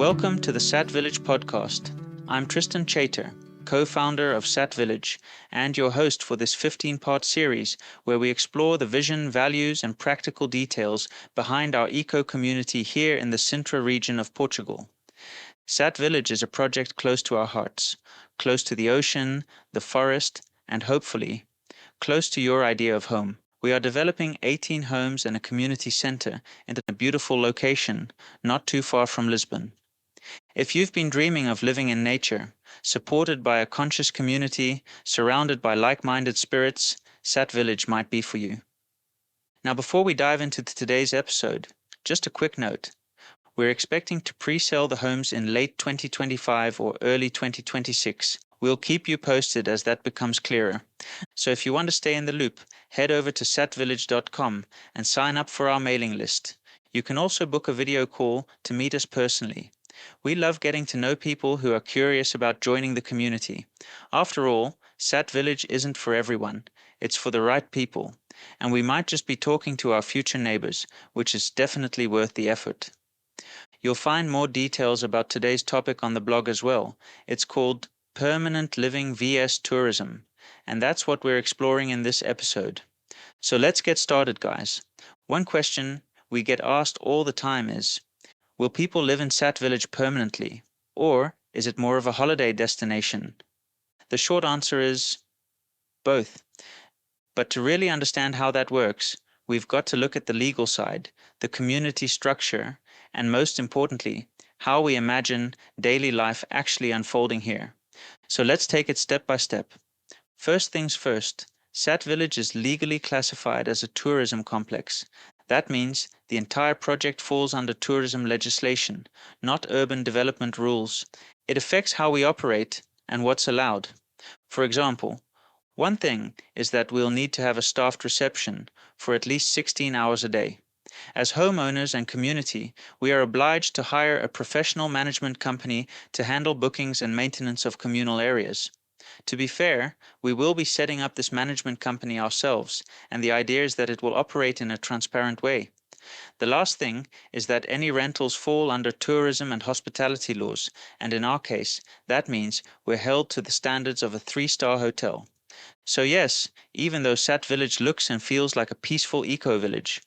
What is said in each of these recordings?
Welcome to the Sat Village podcast. I'm Tristan Chater, co-founder of Sat Village, and your host for this 15-part series where we explore the vision, values, and practical details behind our eco-community here in the Sintra region of Portugal. Sat Village is a project close to our hearts, close to the ocean, the forest, and hopefully, close to your idea of home. We are developing 18 homes and a community center in a beautiful location not too far from Lisbon. If you've been dreaming of living in nature, supported by a conscious community, surrounded by like-minded spirits, Sat Village might be for you. Now, before we dive into today's episode, just a quick note. We're expecting to pre-sell the homes in late 2025 or early 2026. We'll keep you posted as that becomes clearer. So if you want to stay in the loop, head over to satvillage.com and sign up for our mailing list. You can also book a video call to meet us personally. We love getting to know people who are curious about joining the community. After all, Sat Village isn't for everyone. It's for the right people. And we might just be talking to our future neighbors, which is definitely worth the effort. You'll find more details about today's topic on the blog as well. It's called Permanent Living vs Tourism, and that's what we're exploring in this episode. So let's get started, guys. One question we get asked all the time is, will people live in Sat Village permanently, or is it more of a holiday destination? The short answer is both. But to really understand how that works, we've got to look at the legal side, the community structure, and most importantly, how we imagine daily life actually unfolding here. So let's take it step by step. First things first, Sat Village is legally classified as a tourism complex. That means the entire project falls under tourism legislation, not urban development rules. It affects how we operate and what's allowed. For example, one thing is that we'll need to have a staffed reception for at least 16 hours a day. As homeowners and community, we are obliged to hire a professional management company to handle bookings and maintenance of communal areas. To be fair, we will be setting up this management company ourselves, and the idea is that it will operate in a transparent way. The last thing is that any rentals fall under tourism and hospitality laws, and in our case, that means we're held to the standards of a 3-star hotel. So yes, even though Sat Village looks and feels like a peaceful eco-village,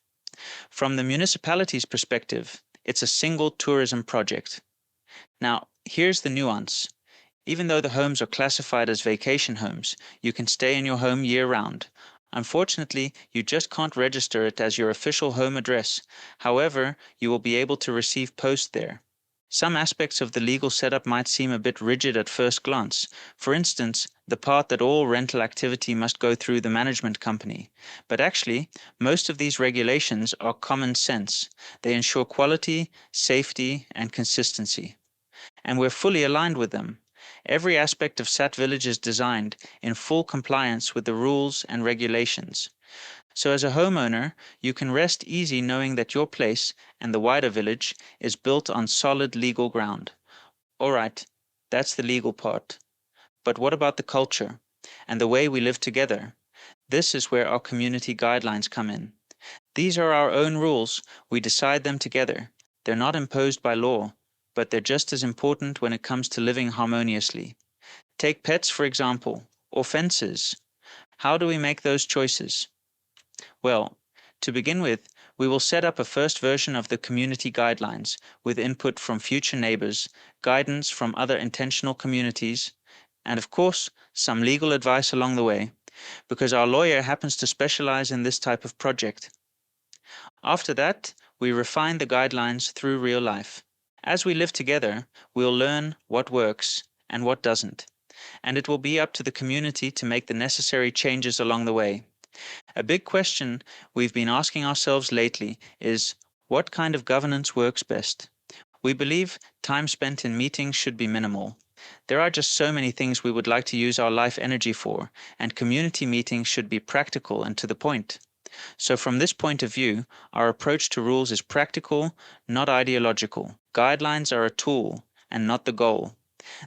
from the municipality's perspective, it's a single tourism project. Now, here's the nuance. Even though the homes are classified as vacation homes, you can stay in your home year-round. Unfortunately, you just can't register it as your official home address. However, you will be able to receive post there. Some aspects of the legal setup might seem a bit rigid at first glance. For instance, the part that all rental activity must go through the management company. But actually, most of these regulations are common sense. They ensure quality, safety, and consistency. And we're fully aligned with them. Every aspect of Sat Village is designed in full compliance with the rules and regulations. So as a homeowner, you can rest easy knowing that your place and the wider village is built on solid legal ground. All right, that's the legal part. But what about the culture and the way we live together? This is where our community guidelines come in. These are our own rules. We decide them together. They're not imposed by law, but they're just as important when it comes to living harmoniously. Take pets, for example, or fences. How do we make those choices? Well, to begin with, we will set up a first version of the community guidelines with input from future neighbors, guidance from other intentional communities, and of course, some legal advice along the way, because our lawyer happens to specialize in this type of project. After that, we refine the guidelines through real life. As we live together, we'll learn what works and what doesn't, and it will be up to the community to make the necessary changes along the way. A big question we've been asking ourselves lately is, what kind of governance works best? We believe time spent in meetings should be minimal. There are just so many things we would like to use our life energy for, and community meetings should be practical and to the point. So from this point of view, our approach to rules is practical, not ideological. Guidelines are a tool and not the goal.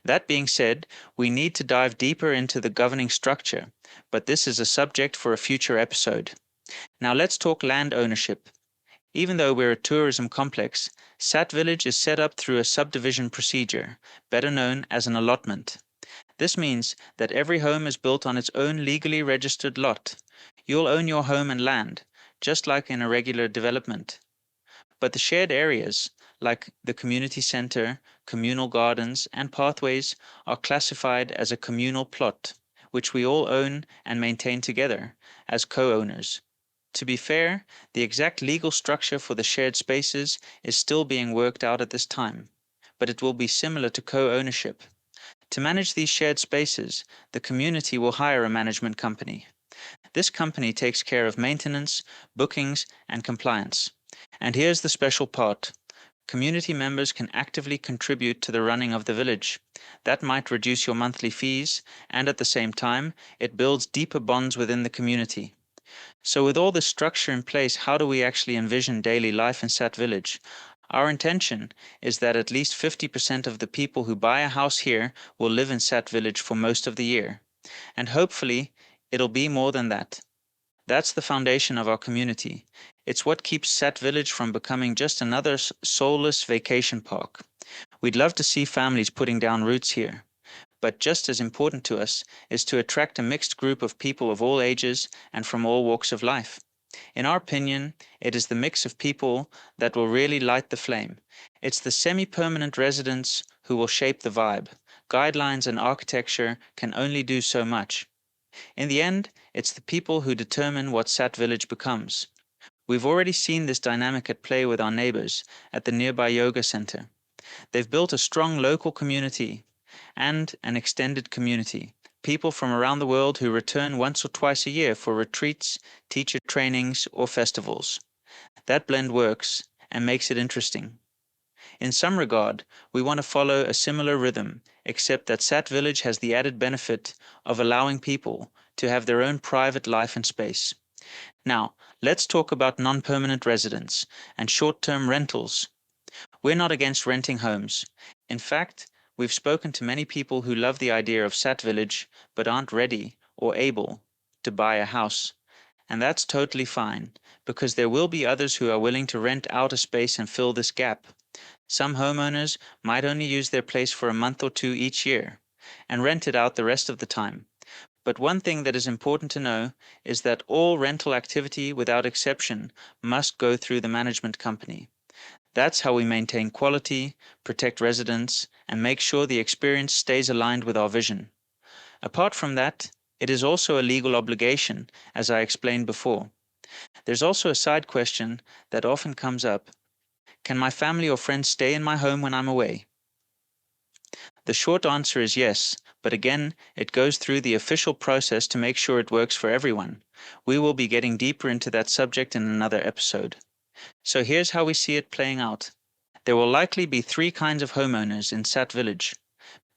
That being said, we need to dive deeper into the governing structure, but this is a subject for a future episode. Now let's talk land ownership. Even though we're a tourism complex, Sat Village is set up through a subdivision procedure, better known as an allotment. This means that every home is built on its own legally registered lot. You'll own your home and land, just like in a regular development. But the shared areas, like the community center, communal gardens, and pathways, are classified as a communal plot, which we all own and maintain together as co-owners. To be fair, the exact legal structure for the shared spaces is still being worked out at this time, but it will be similar to co-ownership. To manage these shared spaces, the community will hire a management company. This company takes care of maintenance, bookings, and compliance. And here's the special part. Community members can actively contribute to the running of the village. That might reduce your monthly fees, and at the same time, it builds deeper bonds within the community. So with all this structure in place, how do we actually envision daily life in Sat Village? Our intention is that at least 50% of the people who buy a house here will live in Sat Village for most of the year. And hopefully, it'll be more than that. That's the foundation of our community. It's what keeps Sat Village from becoming just another soulless vacation park. We'd love to see families putting down roots here. But just as important to us is to attract a mixed group of people of all ages and from all walks of life. In our opinion, it is the mix of people that will really light the flame. It's the semi-permanent residents who will shape the vibe. Guidelines and architecture can only do so much. In the end, it's the people who determine what Sat Village becomes. We've already seen this dynamic at play with our neighbors at the nearby yoga center. They've built a strong local community and an extended community, people from around the world who return once or twice a year for retreats, teacher trainings, or festivals. That blend works and makes it interesting. In some regard, we want to follow a similar rhythm, except that Sat Village has the added benefit of allowing people to have their own private life and space. Now, let's talk about non-permanent residents and short-term rentals. We're not against renting homes. In fact, we've spoken to many people who love the idea of Sat Village but aren't ready or able to buy a house. And that's totally fine, because there will be others who are willing to rent out a space and fill this gap. Some homeowners might only use their place for a month or two each year and rent it out the rest of the time. But one thing that is important to know is that all rental activity, without exception, must go through the management company. That's how we maintain quality, protect residents, and make sure the experience stays aligned with our vision. Apart from that, it is also a legal obligation, as I explained before. There's also a side question that often comes up. Can my family or friends stay in my home when I'm away? The short answer is yes, but again, it goes through the official process to make sure it works for everyone. We will be getting deeper into that subject in another episode. So here's how we see it playing out. There will likely be three kinds of homeowners in Sat Village.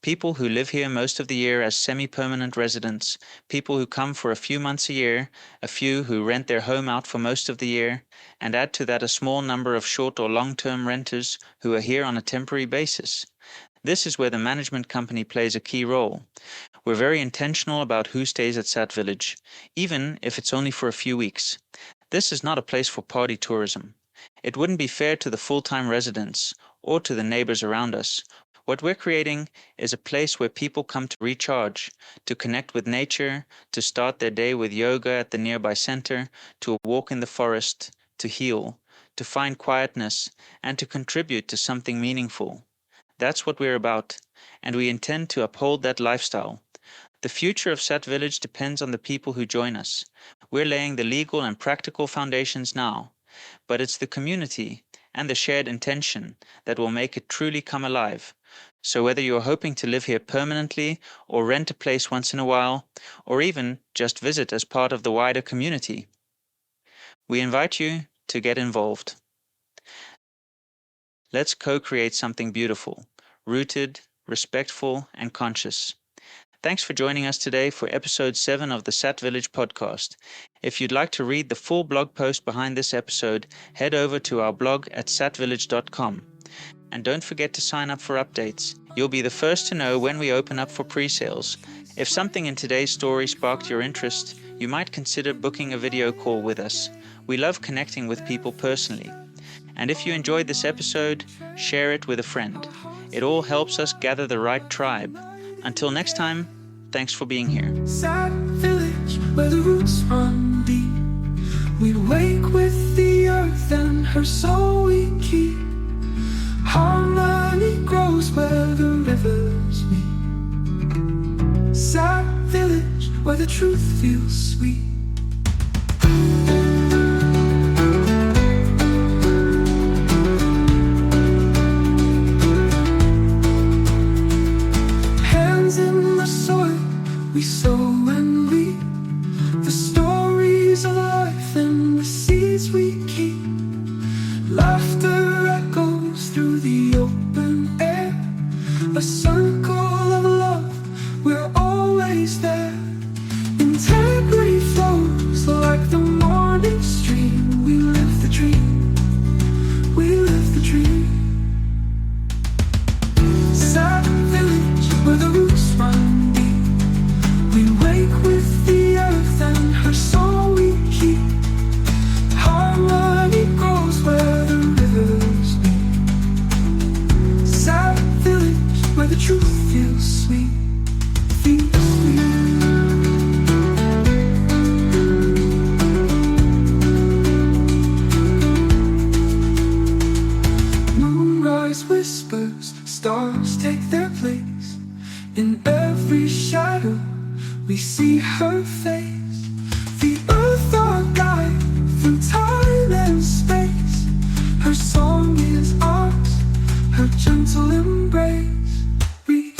People who live here most of the year as semi-permanent residents, people who come for a few months a year, a few who rent their home out for most of the year, and add to that a small number of short or long-term renters who are here on a temporary basis. This is where the management company plays a key role. We're very intentional about who stays at Sat Village, even if it's only for a few weeks. This is not a place for party tourism. It wouldn't be fair to the full-time residents or to the neighbors around us. What we're creating is a place where people come to recharge, to connect with nature, to start their day with yoga at the nearby center, to walk in the forest, to heal, to find quietness, and to contribute to something meaningful. That's what we're about, and we intend to uphold that lifestyle. The future of Sat Village depends on the people who join us. We're laying the legal and practical foundations now, but it's the community and the shared intention that will make it truly come alive. So whether you're hoping to live here permanently or rent a place once in a while, or even just visit as part of the wider community, we invite you to get involved. Let's co-create something beautiful, rooted, respectful, and conscious. Thanks for joining us today for episode 7 of the Sat Village podcast. If you'd like to read the full blog post behind this episode, head over to our blog at satvillage.com. And don't forget to sign up for updates. You'll be the first to know when we open up for pre-sales. If something in today's story sparked your interest, you might consider booking a video call with us. We love connecting with people personally. And if you enjoyed this episode, share it with a friend. It all helps us gather the right tribe. Until next time, thanks for being here. Sad village where the roots run deep. We wake with the earth and her soul we keep. Harmony grows where the rivers meet. Sad village where the truth feels sweet. Hands in the soil, we sow and reap the stories of life and the seeds we keep. Laughter echoes through the open air, a circle of love, we're always there. Integrity flows like the morning stream. We live the dream, we live the dream. Sad village where the roots run deep. We wake with the earth and her soul we keep. Harmony grows where the rivers meet. Sad village where the truth feels sweet, feels sweet. Moonrise whispers, stars take their place. In every shadow we see her face. The earth our guide through time and space. Her song is ours, her gentle embrace. We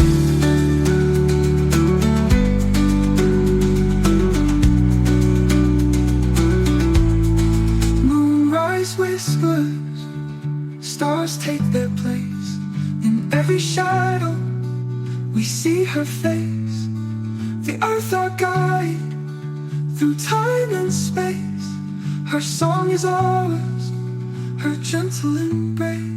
Moonrise whispers, stars take their place. In every shadow we see her face. The earth our guide through time and space. Her song is ours, her gentle embrace.